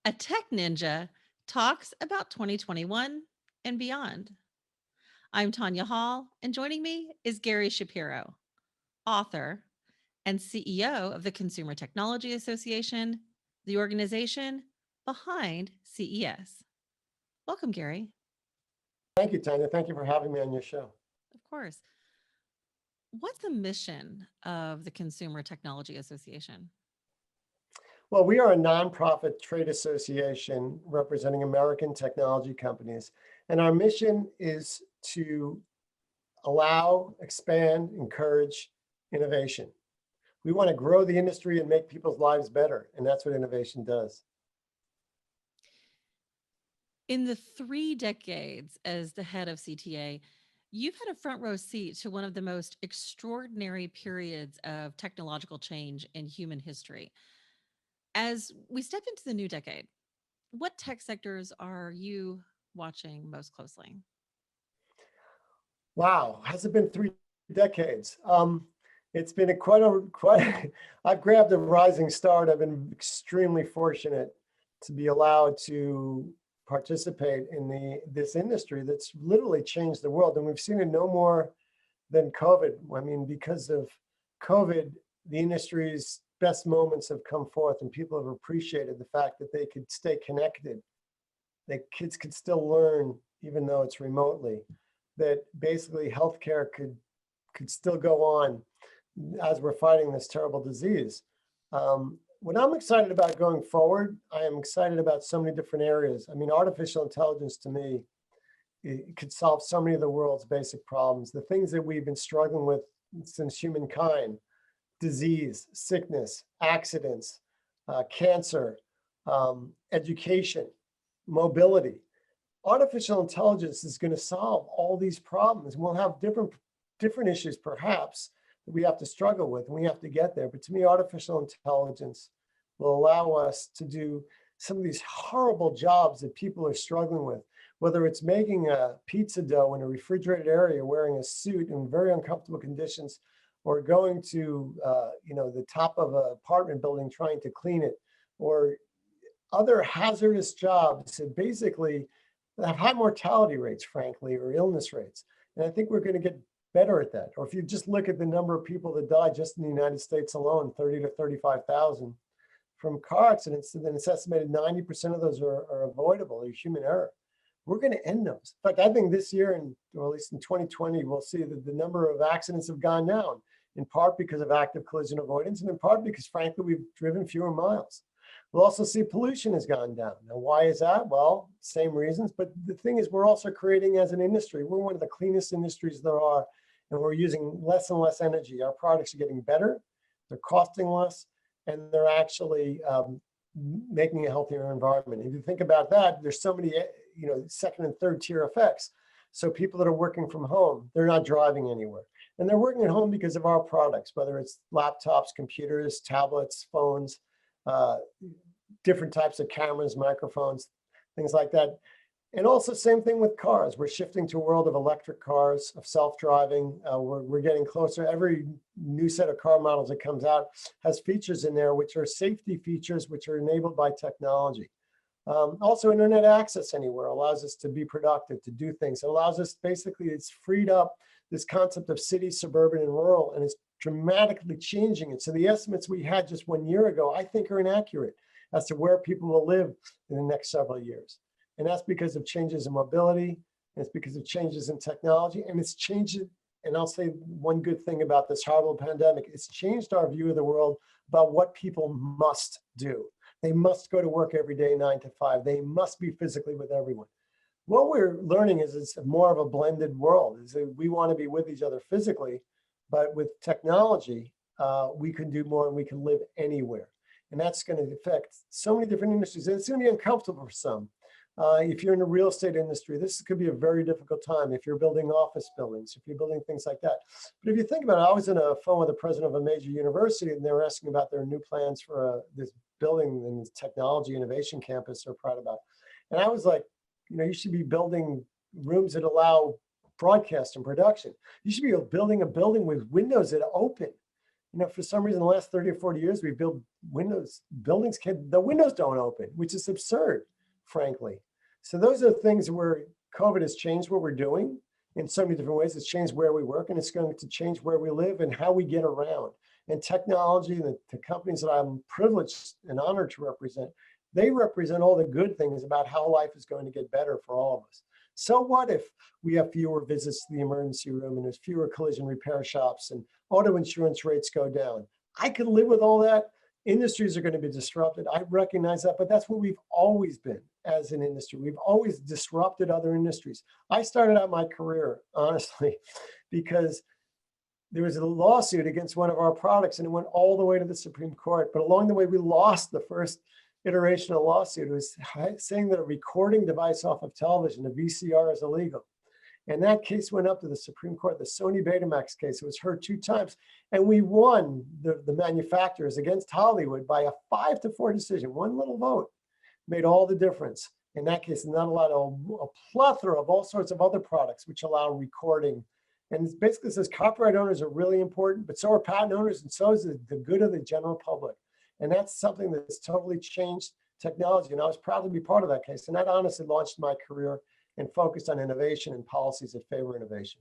A tech ninja talks about 2021 and beyond. I'm Tonya Hall, and joining me is Gary Shapiro, author and CEO of the Consumer Technology Association, the organization behind CES. Welcome, Gary. Thank you, Tanya. Thank you for having me on your show. Of course. What's the mission of the Consumer Technology Association? Well, we are a nonprofit trade association representing American technology companies, and our mission is to allow, expand, encourage innovation. We want to grow the industry and make people's lives better, and that's what innovation does. In the 3 decades as the head of CTA, you've had a front row seat to one of the most extraordinary periods of technological change in human history. As we step into the new decade, what tech sectors are you watching most closely? Wow, has it been 3 decades? It's been I've grabbed a rising star. I've been extremely fortunate to be allowed to participate in this industry that's literally changed the world. And we've seen it no more than COVID. I mean, because of COVID, the industry's best moments have come forth and people have appreciated the fact that they could stay connected, that kids could still learn even though it's remotely, that basically healthcare could still go on as we're fighting this terrible disease. What I'm excited about going forward, I am excited about so many different areas. I mean, artificial intelligence to me, it could solve so many of the world's basic problems. The things that we've been struggling with since humankind: disease, sickness, accidents, cancer, education, mobility. Artificial intelligence is going to solve all these problems. We'll have different issues perhaps that we have to struggle with, and we have to get there. But to me, artificial intelligence will allow us to do some of these horrible jobs that people are struggling with, whether it's making a pizza dough in a refrigerated area, wearing a suit in very uncomfortable conditions, or going to the top of an apartment building trying to clean it, or other hazardous jobs that basically have high mortality rates, frankly, or illness rates. And I think we're going to get better at that. Or if you just look at the number of people that die just in the United States alone, 30 to 35,000 from car accidents, then it's estimated 90% of those are avoidable, or human error. We're going to end those. In fact, I think this year, or at least in 2020, we'll see that the number of accidents have gone down, in part because of active collision avoidance, and in part because, frankly, we've driven fewer miles. We'll also see pollution has gone down. Now, why is that? Well, same reasons. But the thing is, we're also creating, as an industry, we're one of the cleanest industries there are, and we're using less and less energy. Our products are getting better, they're costing less, and they're actually making a healthier environment. If you think about that, there's so many second and third tier effects. So people that are working from home, they're not driving anywhere. And they're working at home because of our products, whether it's laptops, computers, tablets, phones, different types of cameras, microphones, things like that. And also same thing with cars. We're shifting to a world of electric cars, of self-driving. We're getting closer. Every new set of car models that comes out has features in there, which are safety features, which are enabled by technology. Also, internet access anywhere allows us to be productive, to do things. It allows us, basically, it's freed up this concept of city, suburban, and rural, and it's dramatically changing it. So the estimates we had just 1 year ago, I think, are inaccurate as to where people will live in the next several years. And that's because of changes in mobility, and it's because of changes in technology, and it's changed. And I'll say one good thing about this horrible pandemic: it's changed our view of the world about what people must do. They must go to work every day, 9 to 5. They must be physically with everyone. What we're learning is it's more of a blended world. Is that we want to be with each other physically, but with technology, we can do more and we can live anywhere. And that's going to affect so many different industries. And it's going to be uncomfortable for some. If you're in the real estate industry, this could be a very difficult time. If you're building office buildings, if you're building things like that. But if you think about it, I was on a phone with the president of a major university, and they were asking about their new plans for this building and technology innovation campus they're proud about. And I was like, you should be building rooms that allow broadcast and production. You should be building a building with windows that open. For some reason, the last 30 or 40 years, we've built buildings, the windows don't open, which is absurd, frankly. So those are things where COVID has changed what we're doing in so many different ways. It's changed where we work, and it's going to change where we live and how we get around. And technology, the companies that I'm privileged and honored to represent, they represent all the good things about how life is going to get better for all of us. So what if we have fewer visits to the emergency room and there's fewer collision repair shops and auto insurance rates go down? I could live with all that. Industries are going to be disrupted. I recognize that, but that's what we've always been as an industry. We've always disrupted other industries. I started out my career, honestly, because there was a lawsuit against one of our products and it went all the way to the Supreme Court. But along the way, we lost the first iteration of the lawsuit. It was saying that a recording device off of television, a VCR, is illegal. And that case went up to the Supreme Court, the Sony Betamax case. It was heard 2 times. And we won the manufacturers against Hollywood by a 5-4 decision. One little vote made all the difference. In that case, not a plethora of all sorts of other products which allow recording. And it basically says copyright owners are really important, but so are patent owners, and so is the good of the general public. And that's something that's totally changed technology. And I was proud to be part of that case. And that honestly launched my career and focused on innovation and policies that favor innovation.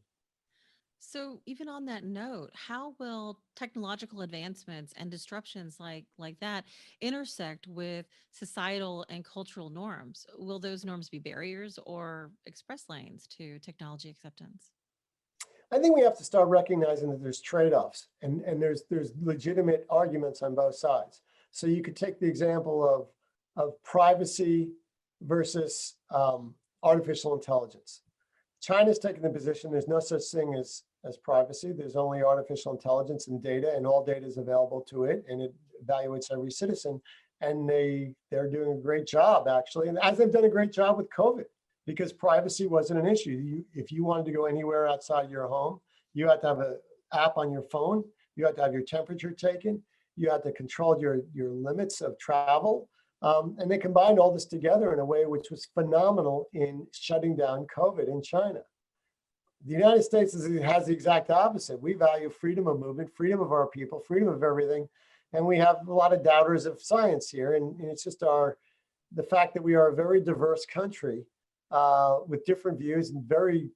So even on that note, how will technological advancements and disruptions like that intersect with societal and cultural norms? Will those norms be barriers or express lanes to technology acceptance? I think we have to start recognizing that there's trade-offs and there's legitimate arguments on both sides. So you could take the example of privacy versus artificial intelligence. China's taken the position there's no such thing as privacy. There's only artificial intelligence and data, and all data is available to it, and it evaluates every citizen. And they're doing a great job, actually, and as they've done a great job with COVID, because privacy wasn't an issue. If you wanted to go anywhere outside your home, you had to have an app on your phone. You had to have your temperature taken. You had to control your limits of travel. And they combined all this together in a way which was phenomenal in shutting down COVID in China. The United States has the exact opposite. We value freedom of movement, freedom of our people, freedom of everything. And we have a lot of doubters of science here. And it's just the fact that we are a very diverse country with different views and very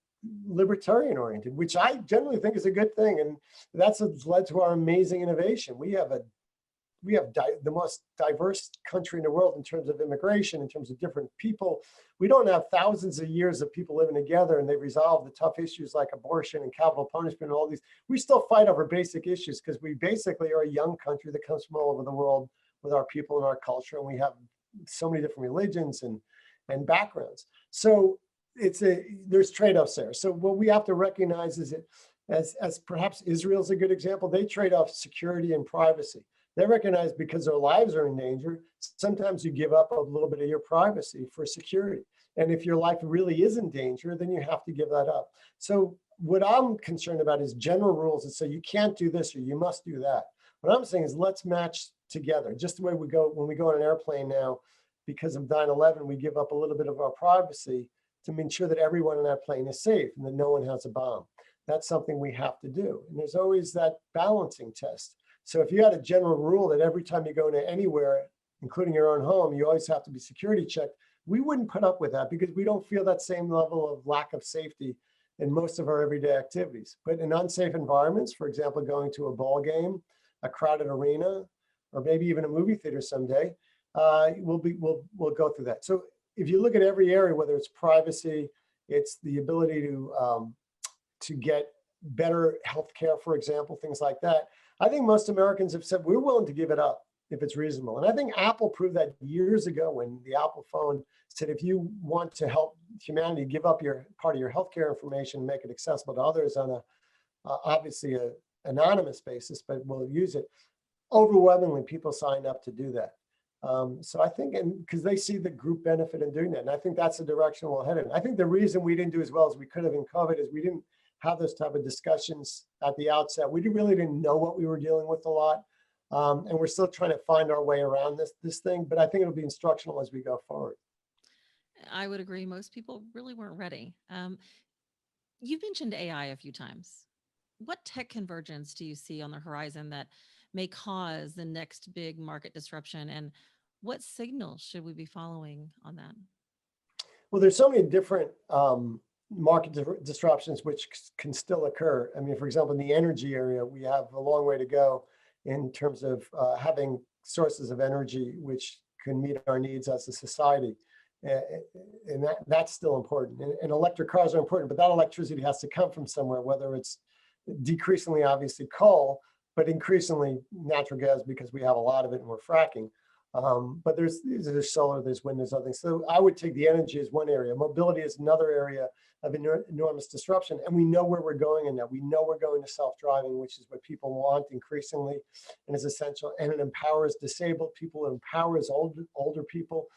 libertarian oriented, which I generally think is a good thing. And that's what's led to our amazing innovation. We have the most diverse country in the world in terms of immigration, in terms of different people. We don't have thousands of years of people living together and they've resolved the tough issues like abortion and capital punishment and all these. We still fight over basic issues because we basically are a young country that comes from all over the world with our people and our culture. And we have so many different religions and backgrounds. So there's trade-offs there. So what we have to recognize is that as perhaps Israel's a good example, they trade off security and privacy. They recognize because their lives are in danger, sometimes you give up a little bit of your privacy for security. And if your life really is in danger, then you have to give that up. So what I'm concerned about is general rules that say you can't do this or you must do that. What I'm saying is let's match together, just the way we go when we go on an airplane now. Because of 9/11, we give up a little bit of our privacy to ensure that everyone in that plane is safe and that no one has a bomb. That's something we have to do. And there's always that balancing test. So if you had a general rule that every time you go into anywhere, including your own home, you always have to be security checked, we wouldn't put up with that because we don't feel that same level of lack of safety in most of our everyday activities. But in unsafe environments, for example, going to a ball game, a crowded arena, or maybe even a movie theater someday, we'll go through that. So if you look at every area, whether it's privacy, it's the ability to get better healthcare, for example, things like that. I think most Americans have said we're willing to give it up if it's reasonable. And I think Apple proved that years ago when the Apple phone said, if you want to help humanity, give up your part of your healthcare information, make it accessible to others on obviously a anonymous basis, but we'll use it. Overwhelmingly, people signed up to do that. So I think, and because they see the group benefit in doing that, and I think that's the direction we'll head in. I think the reason we didn't do as well as we could have in COVID is we didn't have those type of discussions at the outset. We really didn't know what we were dealing with a lot, and we're still trying to find our way around this thing. But I think it'll be instructional as we go forward. I would agree. Most people really weren't ready. You've mentioned AI a few times. what tech convergence do you see on the horizon that may cause the next big market disruption? And what signals should we be following on that? Well, there's so many different market disruptions which can still occur. I mean, for example, in the energy area, we have a long way to go in terms of having sources of energy which can meet our needs as a society. And that's still important. And electric cars are important, but that electricity has to come from somewhere, whether it's decreasingly, obviously, coal, but increasingly natural gas because we have a lot of it and we're fracking. But there's solar, there's wind, there's other things. So I would take the energy as one area. Mobility is another area of enormous disruption. And we know where we're going in that. We know we're going to self-driving, which is what people want increasingly and is essential. And it empowers disabled people, it empowers older people.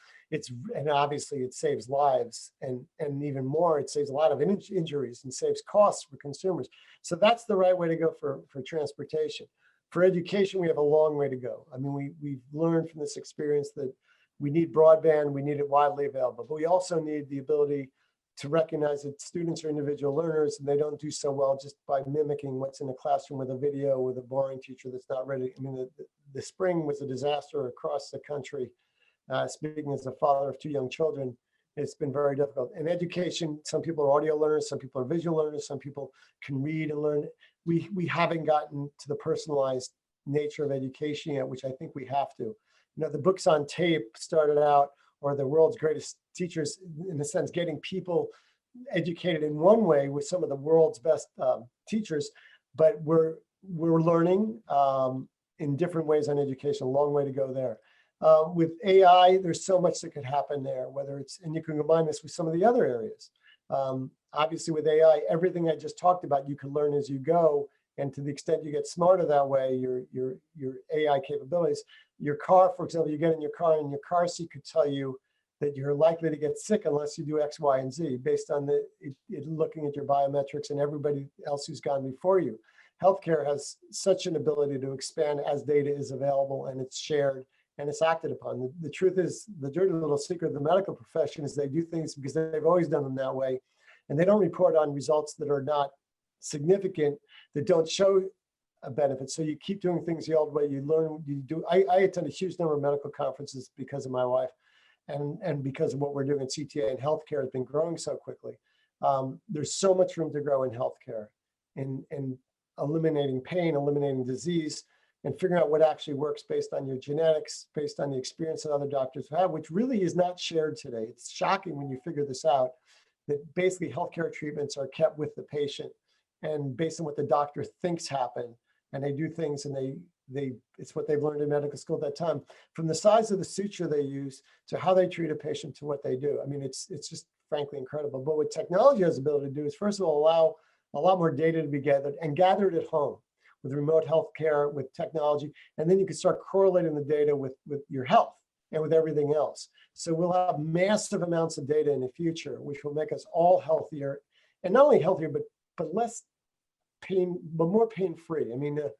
And obviously it saves lives, and even more, it saves a lot of injuries and saves costs for consumers. So that's the right way to go for transportation. For education, we have a long way to go. I mean, we've learned from this experience that we need broadband, we need it widely available, but we also need the ability to recognize that students are individual learners and they don't do so well just by mimicking what's in a classroom with a video with a boring teacher that's not ready. I mean, the spring was a disaster across the country. Speaking as a father of two young children, it's been very difficult. In education, some people are audio learners, some people are visual learners, some people can read and learn. We haven't gotten to the personalized nature of education yet, which I think we have to. You know, the books on tape started out, or the world's greatest teachers, in a sense, getting people educated in one way with some of the world's best teachers, but we're learning in different ways on education. A long way to go there. With AI, there's so much that could happen there, and you can combine this with some of the other areas. Obviously with AI, everything I just talked about, you can learn as you go. And to the extent you get smarter that way, your AI capabilities, your car, for example, you get in your car and your car seat could tell you that you're likely to get sick unless you do X, Y, and Z based on looking at your biometrics and everybody else who's gone before you. Healthcare has such an ability to expand as data is available and it's shared and it's acted upon. The truth is, the dirty little secret of the medical profession is they do things because they've always done them that way. And they don't report on results that are not significant, that don't show a benefit. So you keep doing things the old way, you learn, you do. I attend a huge number of medical conferences because of my wife and because of what we're doing in CTA, and healthcare has been growing so quickly. There's so much room to grow in healthcare, in eliminating pain, eliminating disease, and figuring out what actually works based on your genetics, based on the experience that other doctors have, which really is not shared today. It's shocking when you figure this out, that basically healthcare treatments are kept with the patient and based on what the doctor thinks happened. And they do things and it's what they've learned in medical school at that time. From the size of the suture they use to how they treat a patient to what they do. I mean, it's just frankly incredible. But what technology has the ability to do is, first of all, allow a lot more data to be gathered at home with remote healthcare, with technology. And then you can start correlating the data with your health and with everything else. So we'll have massive amounts of data in the future, which will make us all healthier, and not only healthier, but less pain, but more pain-free. I mean, the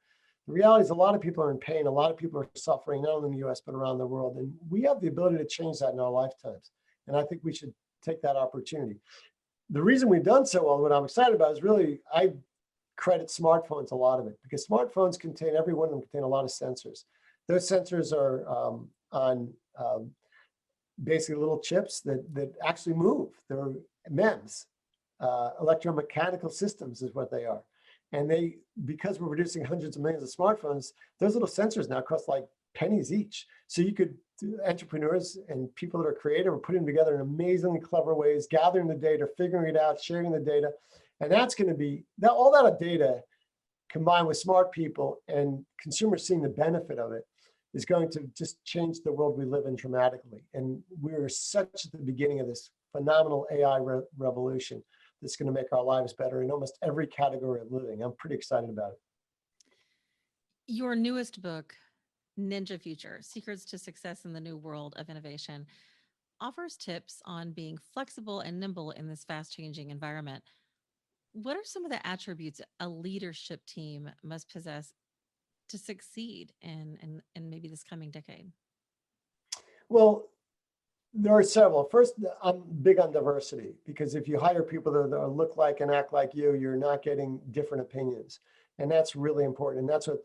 reality is a lot of people are in pain. A lot of people are suffering, not only in the US, but around the world. And we have the ability to change that in our lifetimes. And I think we should take that opportunity. The reason we've done so well, what I'm excited about is really, I credit smartphones, a lot of it, because smartphones contain, every one of them contain a lot of sensors. Those sensors are on basically little chips that actually move. They're MEMS, electromechanical systems is what they are. And because we're producing hundreds of millions of smartphones, those little sensors now cost like pennies each. So you could, entrepreneurs and people that are creative are putting together in amazingly clever ways, gathering the data, figuring it out, sharing the data. And that's going to be, all that data combined with smart people and consumers seeing the benefit of it is going to just change the world we live in dramatically. And we're such at the beginning of this phenomenal AI revolution that's going to make our lives better in almost every category of living. I'm pretty excited about it. Your newest book, Ninja Future: Secrets to Success in the New World of Innovation, offers tips on being flexible and nimble in this fast changing environment. What are some of the attributes a leadership team must possess to succeed in maybe this coming decade? Well, There are several. First, I'm big on diversity because if you hire people that look like and act like you're not getting different opinions. And that's really important. And that's what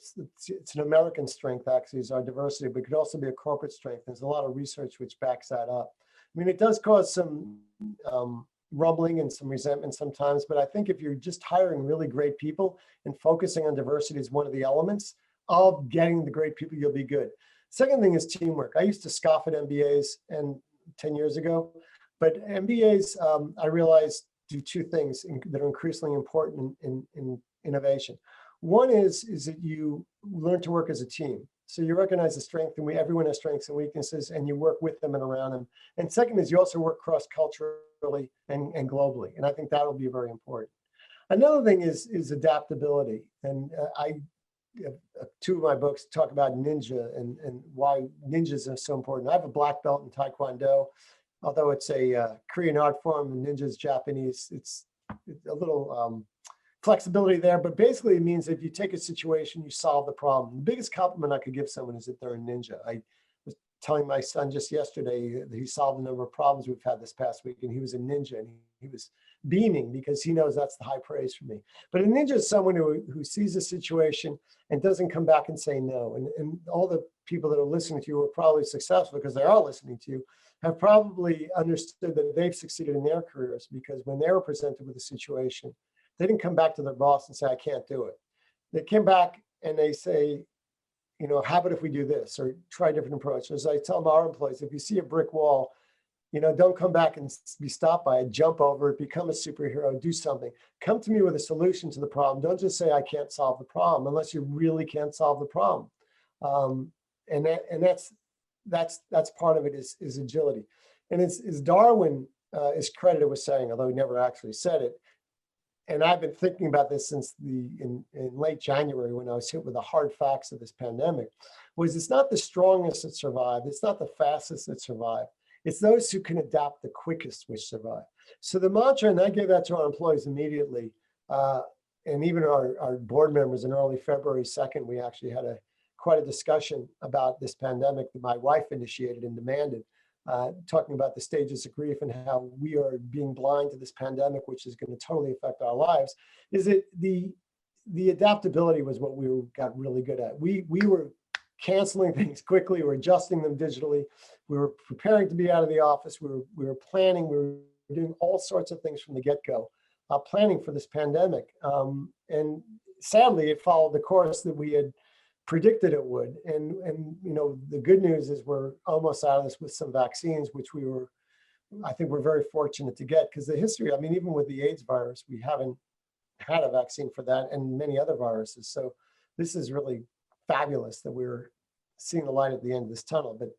it's an American strength, actually, is our diversity, but it could also be a corporate strength. There's a lot of research which backs that up. I mean, it does cause some rumbling and some resentment sometimes, but I think if you're just hiring really great people and focusing on diversity is one of the elements of getting the great people, you'll be good. Second thing is teamwork. I used to scoff at MBAs and 10 years ago, but MBAs, I realized, do two things that are increasingly important in innovation. One is that you learn to work as a team. So you recognize the strength, and everyone has strengths and weaknesses, and you work with them and around them. And second is you also work cross-culturally and globally. And I think that'll be very important. Another thing is adaptability. And two of my books talk about ninja and why ninjas are so important. I have a black belt in Taekwondo, although it's a Korean art form, and ninja is Japanese. It's a little flexibility there, but basically it means if you take a situation, you solve the problem. The biggest compliment I could give someone is that they're a ninja. I was telling my son just yesterday that he solved a number of problems we've had this past week, and he was a ninja, and he was beaming because he knows that's the high praise for me. But a ninja is someone who sees a situation and doesn't come back and say no. And all the people that are listening to you are probably successful because they are listening to you, have probably understood that they've succeeded in their careers because when they were presented with a situation, they didn't come back to their boss and say, I can't do it. They came back and they say, how about if we do this or try a different approach? As I tell our employees, if you see a brick wall, don't come back and be stopped by it, jump over it, become a superhero, do something. Come to me with a solution to the problem. Don't just say, I can't solve the problem unless you really can't solve the problem. And that's part of it is agility. And it's Darwin is credited with saying, although he never actually said it, and I've been thinking about this since in late January when I was hit with the hard facts of this pandemic, was it's not the strongest that survive, it's not the fastest that survive. It's those who can adapt the quickest which survive. So the mantra, and I gave that to our employees immediately, and even our board members in early February 2nd, we actually had quite a discussion about this pandemic that my wife initiated and demanded, talking about the stages of grief and how we are being blind to this pandemic, which is going to totally affect our lives, is that the adaptability was what we got really good at. We were canceling things quickly, we were adjusting them digitally, we were preparing to be out of the office, we were planning, we were doing all sorts of things from the get-go, planning for this pandemic. And sadly, it followed the course that we had predicted it would. And the good news is we're almost out of this with some vaccines, which I think we're very fortunate to get, because the history, I mean, even with the AIDS virus, we haven't had a vaccine for that and many other viruses. So this is really fabulous that we're seeing the light at the end of this tunnel. But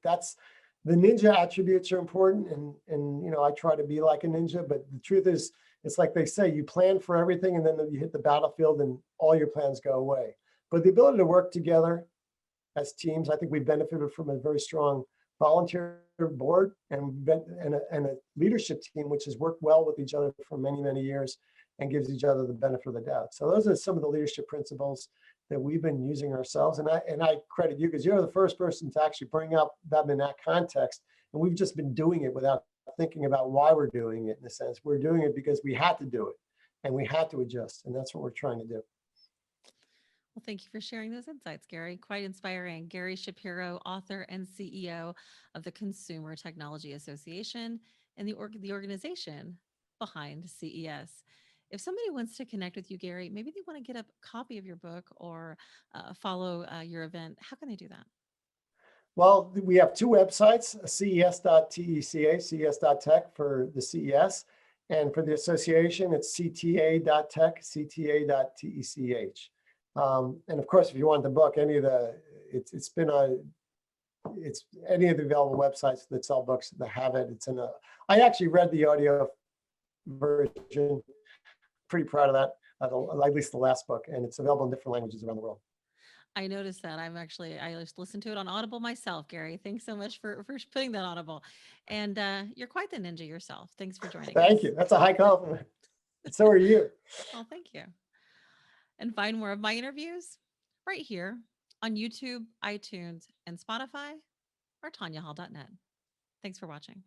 the ninja attributes are important. And I try to be like a ninja, but the truth is, it's like they say, you plan for everything and then you hit the battlefield and all your plans go away. But the ability to work together as teams, I think we benefited from a very strong volunteer board and a leadership team, which has worked well with each other for many, many years and gives each other the benefit of the doubt. So those are some of the leadership principles that we've been using ourselves. And I credit you because you're the first person to actually bring up them in that context. And we've just been doing it without thinking about why we're doing it in a sense. We're doing it because we had to do it and we had to adjust. And that's what we're trying to do. Well, thank you for sharing those insights, Gary. Quite inspiring. Gary Shapiro, author and CEO of the Consumer Technology Association and the organization behind CES. If somebody wants to connect with you, Gary, maybe they want to get a copy of your book or follow your event, how can they do that? Well, we have two websites, ces.teca, ces.tech for the CES. And for the association, it's cta.tech, cta.tech. And of course, if you want the book, any of the available websites that sell books that have it. I actually read the audio version. Pretty proud of that, at least the last book, and it's available in different languages around the world. I noticed that. I just listened to it on Audible myself, Gary. Thanks so much for putting that on Audible. And you're quite the ninja yourself. Thanks for joining us. Thank you. That's a high compliment. So are you. Oh, thank you. And find more of my interviews right here on YouTube, iTunes, and Spotify or TonyaHall.net. Thanks for watching.